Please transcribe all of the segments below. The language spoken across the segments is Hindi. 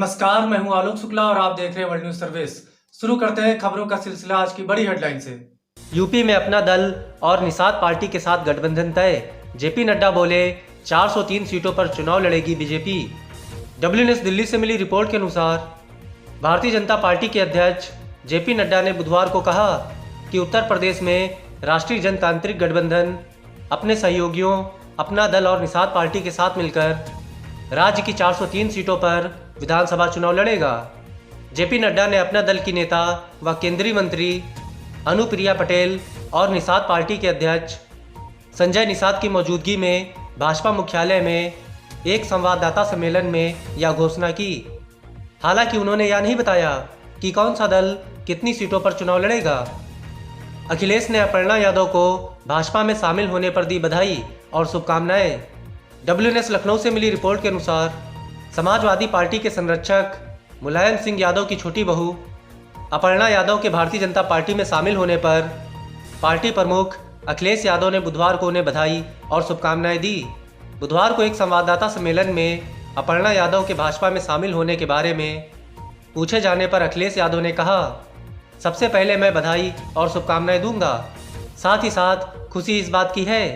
नमस्कार, मैं हूं आलोक शुक्ला और आप देख रहे हैं वर्ल्ड न्यूज सर्विस। शुरू करते हैं खबरों का सिलसिला आज की बड़ी हेडलाइन से। यूपी में अपना दल और निषाद पार्टी के साथ गठबंधन तय। जेपी नड्डा बोले 403 सीटों पर चुनाव लड़ेगी बीजेपी। डब्ल्यूएनएस दिल्ली से मिली रिपोर्ट के अनुसार भारतीय जनता पार्टी के अध्यक्ष जेपी नड्डा ने बुधवार को कहा कि उत्तर प्रदेश में राष्ट्रीय जनतांत्रिक गठबंधन अपने सहयोगियों, अपना दल और निषाद पार्टी के साथ मिलकर राज्य की 403 सीटों पर विधानसभा चुनाव लड़ेगा। जेपी नड्डा ने अपना दल की नेता व केंद्रीय मंत्री अनुप्रिया पटेल और निषाद पार्टी के अध्यक्ष संजय निषाद की मौजूदगी में भाजपा मुख्यालय में एक संवाददाता सम्मेलन में यह घोषणा की। हालांकि उन्होंने यह नहीं बताया कि कौन सा दल कितनी सीटों पर चुनाव लड़ेगा। अखिलेश ने अपर्णा यादव को भाजपा में शामिल होने पर दी बधाई और शुभकामनाएं। डब्ल्यूएनएस लखनऊ से मिली रिपोर्ट के अनुसार समाजवादी पार्टी के संरक्षक मुलायम सिंह यादव की छोटी बहू अपर्णा यादव के भारतीय जनता पार्टी में शामिल होने पर पार्टी प्रमुख अखिलेश यादव ने बुधवार को उन्हें बधाई और शुभकामनाएं दी। बुधवार को एक संवाददाता सम्मेलन में अपर्णा यादव के भाजपा में शामिल होने के बारे में पूछे जाने पर अखिलेश यादव ने कहा, सबसे पहले मैं बधाई और शुभकामनाएं दूंगा। साथ ही साथ खुशी इस बात की है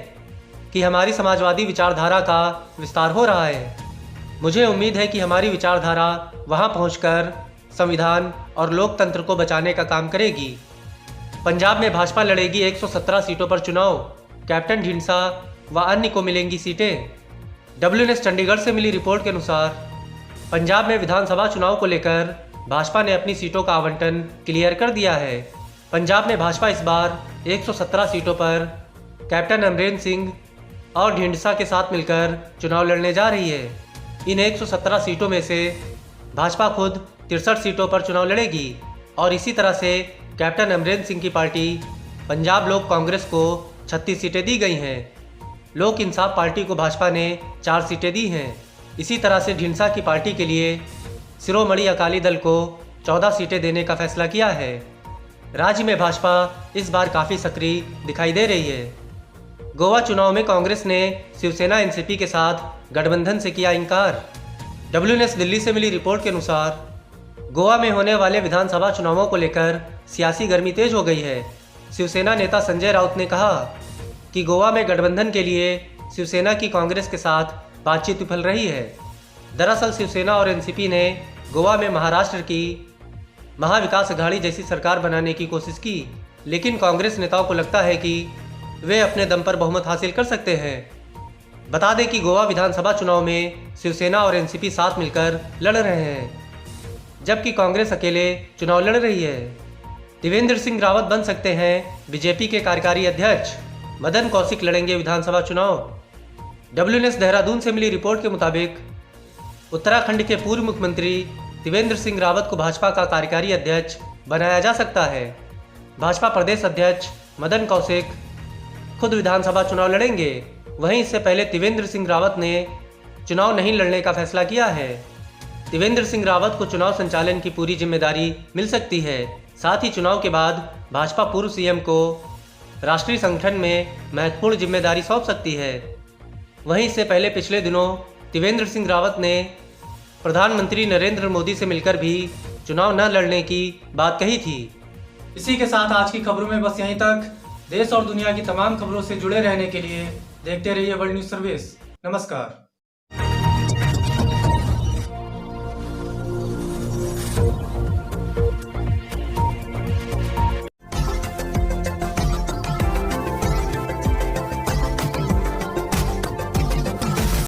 कि हमारी समाजवादी विचारधारा का विस्तार हो रहा है। मुझे उम्मीद है कि हमारी विचारधारा वहां पहुंचकर संविधान और लोकतंत्र को बचाने का काम करेगी। पंजाब में भाजपा लड़ेगी 117 सीटों पर चुनाव। कैप्टन ढींडसा व अन्य को मिलेंगी सीटें। डब्ल्यूएनएस चंडीगढ़ से मिली रिपोर्ट के अनुसार पंजाब में विधानसभा चुनाव को लेकर भाजपा ने अपनी सीटों का आवंटन क्लियर कर दिया है। पंजाब में भाजपा इस बार 117 सीटों पर कैप्टन अमरेंद्र सिंह और ढींडसा के साथ मिलकर चुनाव लड़ने जा रही है। इन 117 सीटों में से भाजपा खुद 63 सीटों पर चुनाव लड़ेगी और इसी तरह से कैप्टन अमरेंद्र सिंह की पार्टी पंजाब लोक कांग्रेस को 36 सीटें दी गई हैं। लोक इंसाफ पार्टी को भाजपा ने 4 सीटें दी हैं। इसी तरह से ढींडसा की पार्टी के लिए शिरोमणि अकाली दल को 14 सीटें देने का फैसला किया है। राज्य में भाजपा इस बार काफ़ी सक्रिय दिखाई दे रही है। गोवा चुनाव में कांग्रेस ने शिवसेना एनसीपी के साथ गठबंधन से किया इनकार। डब्ल्यूएनएस दिल्ली से मिली रिपोर्ट के अनुसार गोवा में होने वाले विधानसभा चुनावों को लेकर सियासी गर्मी तेज हो गई है। शिवसेना नेता संजय राउत ने कहा कि गोवा में गठबंधन के लिए शिवसेना की कांग्रेस के साथ बातचीत विफल रही है। दरअसल शिवसेना और एनसीपी ने गोवा में महाराष्ट्र की महाविकास अघाड़ी जैसी सरकार बनाने की कोशिश की, लेकिन कांग्रेस नेताओं को लगता है कि वे अपने दम पर बहुमत हासिल कर सकते हैं। बता दें कि गोवा विधानसभा चुनाव में शिवसेना और एनसीपी साथ मिलकर लड़ रहे हैं, जबकि कांग्रेस अकेले चुनाव लड़ रही है। त्रिवेंद्र सिंह रावत बन सकते हैं बीजेपी के कार्यकारी अध्यक्ष। मदन कौशिक लड़ेंगे विधानसभा चुनाव। डब्ल्यूएनएस देहरादून से मिली रिपोर्ट के मुताबिक उत्तराखंड के पूर्व मुख्यमंत्री त्रिवेंद्र सिंह रावत को भाजपा का कार्यकारी अध्यक्ष बनाया जा सकता है। भाजपा प्रदेश अध्यक्ष मदन कौशिक खुद विधानसभा चुनाव लड़ेंगे। वहीं इससे पहले त्रिवेंद्र सिंह रावत ने चुनाव नहीं लड़ने का फैसला किया है। त्रिवेंद्र सिंह रावत को चुनाव संचालन की पूरी जिम्मेदारी मिल सकती है। साथ ही चुनाव के बाद भाजपा पूर्व सीएम को राष्ट्रीय संगठन में महत्वपूर्ण जिम्मेदारी सौंप सकती है। वहीं इससे पहले पिछले दिनों त्रिवेंद्र सिंह रावत ने प्रधानमंत्री नरेंद्र मोदी से मिलकर भी चुनाव न लड़ने की बात कही थी। इसी के साथ आज की खबरों में बस यहीं तक। देश और दुनिया की तमाम खबरों से जुड़े रहने के लिए देखते रहिए वर्ल्ड न्यूज सर्विस। नमस्कार।